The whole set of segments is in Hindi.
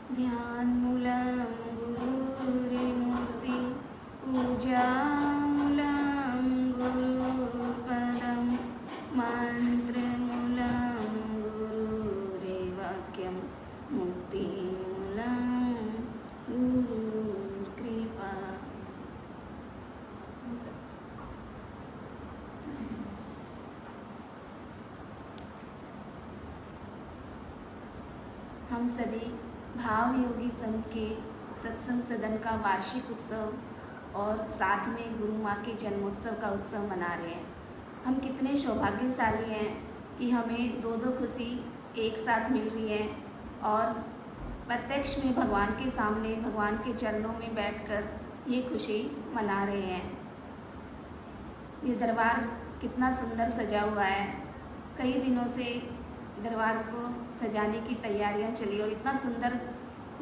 ध्यानमूलं गुरुर्मूर्ति पूजामूलं गुरुपदं मन्त्रमूलं गुरुर्वाक्यं मुक्तिमूलं गुरुकृपा। हम सभी भाव योगी संत के सत्संग सदन का वार्षिक उत्सव और साथ में गुरु माँ के जन्मोत्सव का उत्सव मना रहे हैं। हम कितने सौभाग्यशाली हैं कि हमें दो दो खुशी एक साथ मिल रही है और प्रत्यक्ष में भगवान के सामने भगवान के चरणों में बैठकर ये खुशी मना रहे हैं। ये दरबार कितना सुंदर सजा हुआ है। कई दिनों से दरबार को सजाने की तैयारियां चली और इतना सुंदर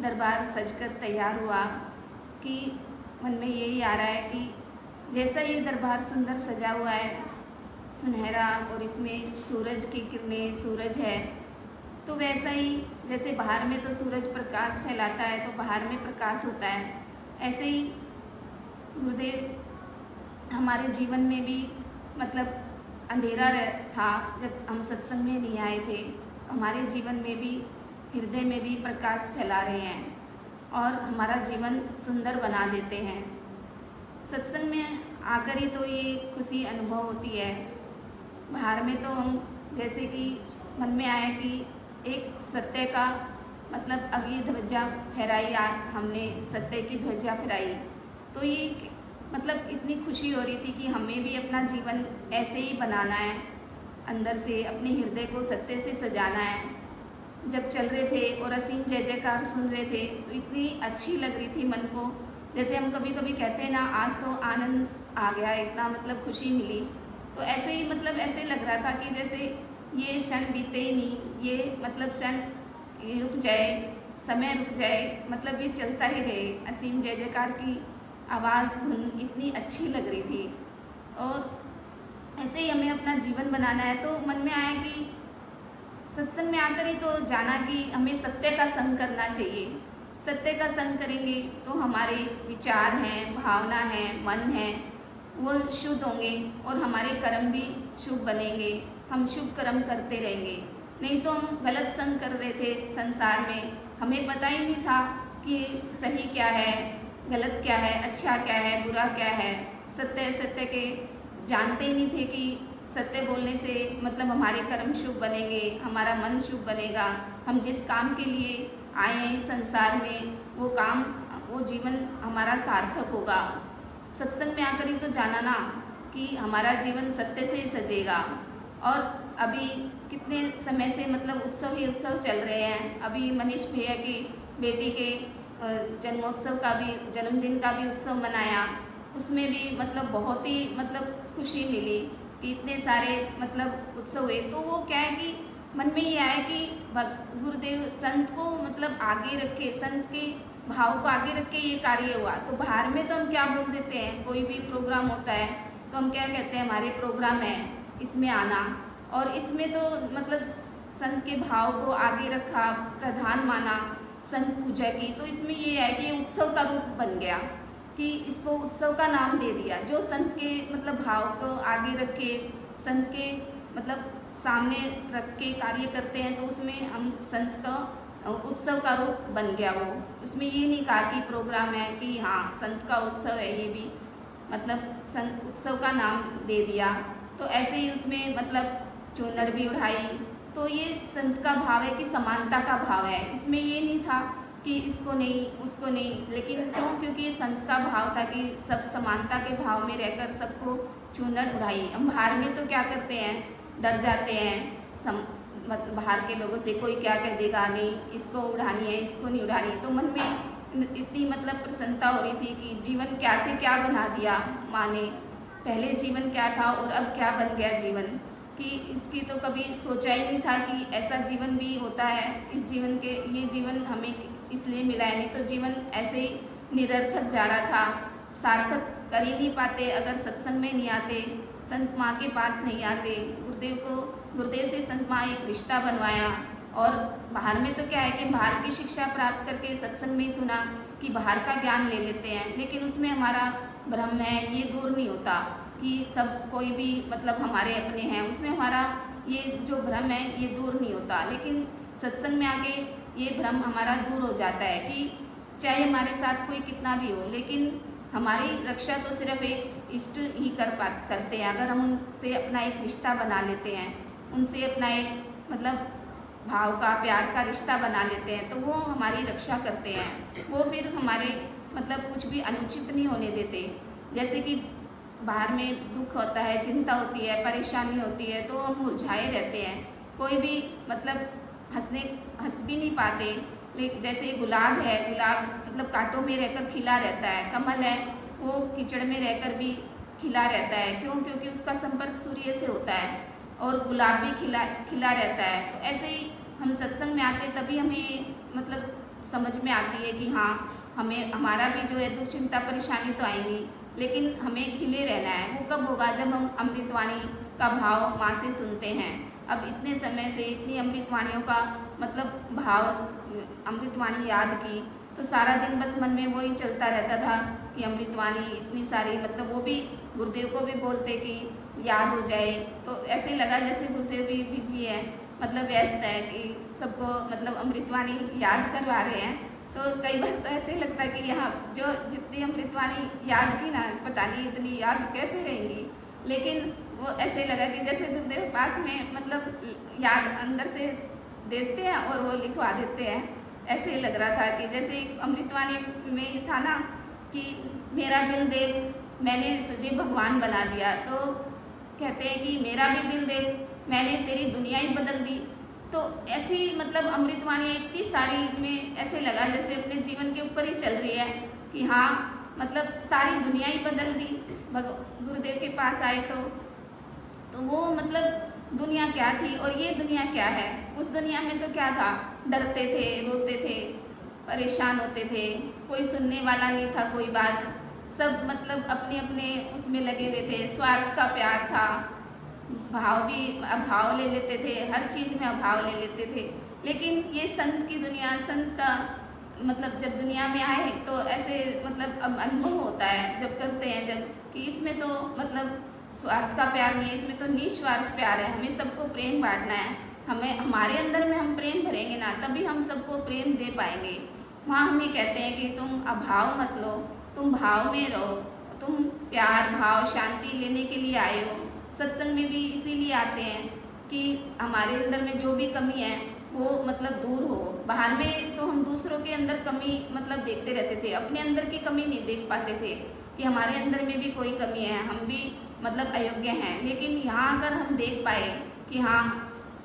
दरबार सजकर तैयार हुआ कि मन में यही आ रहा है कि जैसा ये दरबार सुंदर सजा हुआ है, सुनहरा, और इसमें सूरज की किरणें, सूरज है, तो वैसा ही जैसे बाहर में तो सूरज प्रकाश फैलाता है तो बाहर में प्रकाश होता है, ऐसे ही गुरुदेव हमारे जीवन में भी मतलब अंधेरा था। जब हम सत्संग में नहीं आए थे, हमारे जीवन में भी, हृदय में भी प्रकाश फैला रहे हैं और हमारा जीवन सुंदर बना देते हैं। सत्संग में आकर ही तो ये खुशी अनुभव होती है। बाहर में तो हम जैसे कि मन में आया कि एक सत्य का मतलब अब ये ध्वजा फहराई, हमने सत्य की ध्वजा फहराई, तो ये मतलब इतनी खुशी हो रही थी कि हमें भी अपना जीवन ऐसे ही बनाना है, अंदर से अपने हृदय को सत्य से सजाना है। जब चल रहे थे और असीम जय जयकार सुन रहे थे तो इतनी अच्छी लग रही थी मन को। जैसे हम कभी कभी कहते हैं ना, आज तो आनंद आ गया, इतना मतलब खुशी मिली, तो ऐसे ही मतलब ऐसे लग रहा था कि जैसे ये क्षण बीते ही नहीं, ये मतलब क्षण ये रुक जाए, समय रुक जाए, मतलब ये चलता ही रहे। असीम जय जयकार की आवाज़, धुन इतनी अच्छी लग रही थी और ऐसे ही हमें अपना जीवन बनाना है। तो मन में आया कि सत्संग में आकर ही तो जाना कि हमें सत्य का संग करना चाहिए। सत्य का संग करेंगे तो हमारे विचार हैं, भावना है, मन है, वो शुद्ध होंगे और हमारे कर्म भी शुभ बनेंगे। हम शुभ कर्म करते रहेंगे। नहीं तो हम गलत संग कर रहे थे संसार में, हमें पता ही नहीं था कि सही क्या है, गलत क्या है, अच्छा क्या है, बुरा क्या है। सत्य सत्य के जानते ही नहीं थे कि सत्य बोलने से मतलब हमारे कर्म शुभ बनेंगे, हमारा मन शुभ बनेगा, हम जिस काम के लिए आए हैं इस संसार में वो काम, वो जीवन हमारा सार्थक होगा। सत्संग में आकर ही तो जाना ना कि हमारा जीवन सत्य से ही सजेगा। और अभी कितने समय से मतलब उत्सव ही उत्सव चल रहे हैं। अभी मनीष भैया की बेटी के जन्मोत्सव का भी, जन्मदिन का भी उत्सव मनाया, उसमें भी मतलब बहुत ही मतलब खुशी मिली कि इतने सारे मतलब उत्सव हुए। तो वो क्या है कि मन में ये आया कि गुरुदेव संत को मतलब आगे रखे, संत के भाव को आगे रख के ये कार्य हुआ। तो बाहर में तो हम क्या बोल देते हैं, कोई भी प्रोग्राम होता है तो हम क्या कहते हैं, हमारे प्रोग्राम है इसमें आना, और इसमें तो मतलब संत के भाव को आगे रखा, प्रधान माना संत पूजा की। तो इसमें ये है कि उत्सव का रूप बन गया कि इसको उत्सव का नाम दे दिया। जो संत के मतलब भाव को आगे रख के, संत के मतलब सामने रख के कार्य करते हैं, तो उसमें हम संत का उत्सव का रूप बन गया वो। उसमें ये नहीं कहा कि प्रोग्राम है कि हाँ संत का उत्सव है, ये भी मतलब संत उत्सव का नाम दे दिया। तो ऐसे ही उसमें मतलब चूनर भी उड़ाई। तो ये संत का भाव है कि समानता का भाव है। इसमें ये नहीं था कि इसको नहीं उसको नहीं, लेकिन क्यों, क्योंकि ये संत का भाव था कि सब समानता के भाव में रहकर सबको चूनर उड़ाई। हम बाहर में तो क्या करते हैं, डर जाते हैं बाहर के लोगों से, कोई क्या कह देगा, नहीं इसको उड़ानी है, इसको नहीं उड़ानी। तो मन में इतनी मतलब प्रसन्नता हो रही थी कि जीवन क्या से क्या बना दिया माँ ने। पहले जीवन क्या था और अब क्या बन गया जीवन, कि इसकी तो कभी सोचा ही नहीं था कि ऐसा जीवन भी होता है। इस जीवन के, ये जीवन हमें इसलिए मिला है, नहीं तो जीवन ऐसे ही निरर्थक जा रहा था, सार्थक कर ही नहीं पाते अगर सत्संग में नहीं आते, संत माँ के पास नहीं आते। गुरुदेव से संत माँ एक रिश्ता बनवाया। और बाहर में तो क्या है कि बाहर की शिक्षा शिक्षा प्राप्त करके सत्संग में ही सुना कि बाहर का ज्ञान ले लेते हैं, लेकिन उसमें हमारा भ्रम है ये दूर नहीं होता कि सब कोई भी मतलब हमारे अपने हैं, उसमें हमारा ये जो भ्रम है ये दूर नहीं होता। लेकिन सत्संग में आके ये भ्रम हमारा दूर हो जाता है कि चाहे हमारे साथ कोई कितना भी हो, लेकिन हमारी रक्षा तो सिर्फ एक इष्ट ही करते हैं। अगर हम उनसे अपना एक रिश्ता बना लेते हैं, उनसे अपना एक मतलब भाव का प्यार का रिश्ता बना लेते हैं, तो वो हमारी रक्षा करते हैं। वो फिर हमारे मतलब कुछ भी अनुचित नहीं होने देते। जैसे कि बाहर में दुख होता है, चिंता होती है, परेशानी होती है, तो हम मुरझाए रहते हैं, कोई भी मतलब हंस भी नहीं पाते। लेकिन जैसे गुलाब है, गुलाब मतलब कांटों में रहकर खिला रहता है, कमल है वो कीचड़ में रहकर भी खिला रहता है। क्यों? क्योंकि उसका संपर्क सूर्य से होता है, और गुलाब भी खिला रहता है। तो ऐसे ही हम सत्संग में आते तभी हमें मतलब समझ में आती है कि हाँ, हमें हमारा भी जो है दुख चिंता परेशानी तो आएंगी, लेकिन हमें खिले रहना है। वो कब होगा? जब हम अमृतवाणी का भाव माँ से सुनते हैं। अब इतने समय से इतनी अमृतवाणियों का मतलब भाव, अमृतवाणी याद की, तो सारा दिन बस मन में वही चलता रहता था कि अमृतवाणी इतनी सारी, मतलब वो भी गुरुदेव को भी बोलते कि याद हो जाए। तो ऐसे लगा जैसे गुरुदेव भी बिजी है, मतलब व्यस्त है कि सबको मतलब अमृतवाणी याद करवा रहे हैं। तो कई बार तो ऐसे लगता है कि यहाँ जो जितनी अमृतवाणी याद की ना, पता नहीं इतनी याद कैसे रहेंगी। लेकिन वो ऐसे लगा कि जैसे गुरुदेव पास में मतलब याद अंदर से देते हैं और वो लिखवा देते हैं। ऐसे लग रहा था कि जैसे अमृतवाणी में ये था ना कि मेरा दिल देख मैंने तुझे भगवान बना दिया। तो कहते हैं कि मेरा भी दिल देख मैंने तेरी दुनिया ही बदल दी। तो ऐसी मतलब अमृतवाणी इतनी सारी में ऐसे लगा जैसे अपने जीवन के ऊपर ही चल रही है कि हाँ, मतलब सारी दुनिया ही बदल दी गुरुदेव के पास आए। तो वो मतलब दुनिया क्या थी और ये दुनिया क्या है। उस दुनिया में तो क्या था, डरते थे, रोते थे, परेशान होते थे, कोई सुनने वाला नहीं था कोई बात। सब मतलब अपने अपने उसमें लगे हुए थे, स्वार्थ का प्यार था, भाव भी अभाव ले लेते थे, हर चीज़ में अभाव ले लेते थे। लेकिन ये संत की दुनिया, संत का मतलब जब दुनिया में आए तो ऐसे मतलब अनुभव होता है जब करते हैं, जब कि इसमें तो मतलब स्वार्थ का प्यार नहीं है, इसमें तो निस्वार्थ प्यार है। हमें सबको प्रेम बांटना है। हमें हमारे अंदर में हम प्रेम भरेंगे ना, तभी हम सबको प्रेम दे पाएंगे। वहाँ हमें कहते हैं कि तुम अभाव मत लो, तुम भाव में रहो, तुम प्यार भाव शांति लेने के लिए आए हो। सत्संग में भी इसीलिए आते हैं कि हमारे अंदर में जो भी कमी है वो मतलब दूर हो। बाहर में तो हम दूसरों के अंदर कमी मतलब देखते रहते थे, अपने अंदर की कमी नहीं देख पाते थे कि हमारे अंदर में भी कोई कमी है, हम भी मतलब अयोग्य हैं। लेकिन यहाँ अगर हम देख पाए कि हाँ,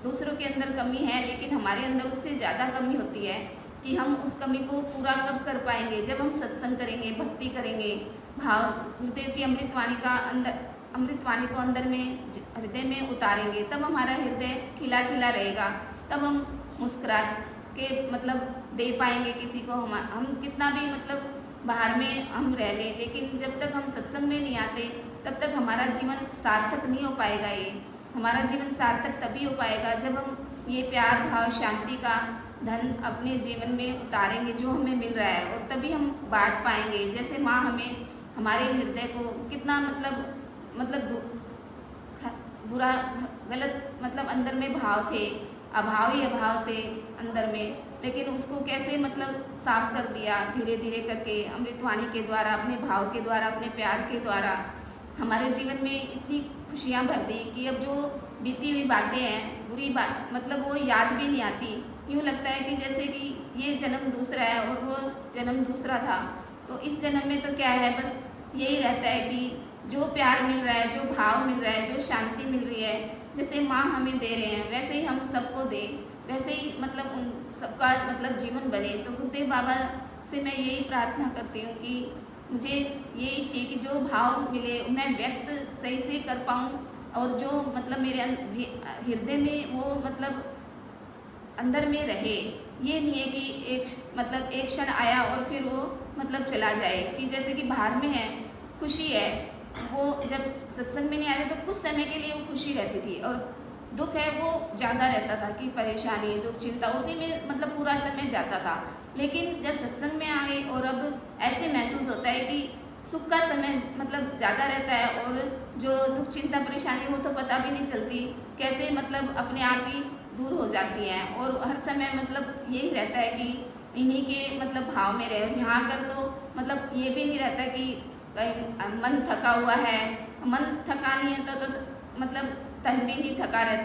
दूसरों के अंदर कमी है लेकिन हमारे अंदर उससे ज़्यादा कमी होती है, कि हम उस कमी को पूरा कब कर पाएंगे? जब हम सत्संग करेंगे, भक्ति करेंगे, भाव गुरुदेव की अमृतवाणी को अंदर में हृदय में उतारेंगे, तब हमारा हृदय खिला खिला रहेगा। तब हम मुस्कुरा के मतलब दे पाएंगे किसी को। हम कितना भी मतलब बाहर में हम रह लें, लेकिन जब तक हम सत्संग में नहीं आते तब तक हमारा जीवन सार्थक नहीं हो पाएगा। ये हमारा जीवन सार्थक तभी हो पाएगा जब हम ये प्यार भाव शांति का धन अपने जीवन में उतारेंगे जो हमें मिल रहा है, और तभी हम बांट पाएंगे। जैसे माँ हमें हमारे हृदय को कितना मतलब बुरा गलत मतलब अंदर में भाव थे, अभाव ही अभाव थे अंदर में, लेकिन उसको कैसे मतलब साफ कर दिया धीरे धीरे करके अमृतवाणी के द्वारा, अपने भाव के द्वारा, अपने प्यार के द्वारा हमारे जीवन में इतनी खुशियाँ भर दी कि अब जो बीती हुई बातें हैं, बुरी बात मतलब वो याद भी नहीं आती। यूँ लगता है कि जैसे कि ये जन्म दूसरा है और वो जन्म दूसरा था। तो इस जन्म में तो क्या है, बस यही रहता है कि जो प्यार मिल रहा है, जो भाव मिल रहा है, जो शांति मिल रही है, जैसे माँ हमें दे रहे हैं वैसे ही हम सबको दें, वैसे ही मतलब उन सबका मतलब जीवन बने। तो गुरुदेव बाबा से मैं यही प्रार्थना करती हूँ कि मुझे यही चाहिए कि जो भाव मिले मैं व्यक्त सही से कर पाऊँ, और जो मतलब मेरे हृदय में वो मतलब अंदर में रहे। ये नहीं है कि एक क्षण आया और फिर वो मतलब चला जाए। कि जैसे कि बाहर में है, खुशी है, वो जब सत्संग में नहीं आते तो कुछ समय के लिए वो खुशी रहती थी, और दुख है वो ज़्यादा रहता था कि परेशानी, दुख, चिंता उसी में मतलब पूरा समय जाता था। लेकिन जब सत्संग में आए और अब ऐसे महसूस होता है कि सुख का समय मतलब ज़्यादा रहता है और जो दुख, चिंता, परेशानी वो तो पता भी नहीं चलती, कैसे मतलब अपने आप ही दूर हो जाती हैं और हर समय मतलब यही रहता है कि इन्हीं के मतलब भाव में रहे। यहाँ आकर तो मतलब ये भी नहीं रहता कि कहीं मन थका हुआ है, मन थका नहीं है तो मतलब तन भी नहीं थका रहता।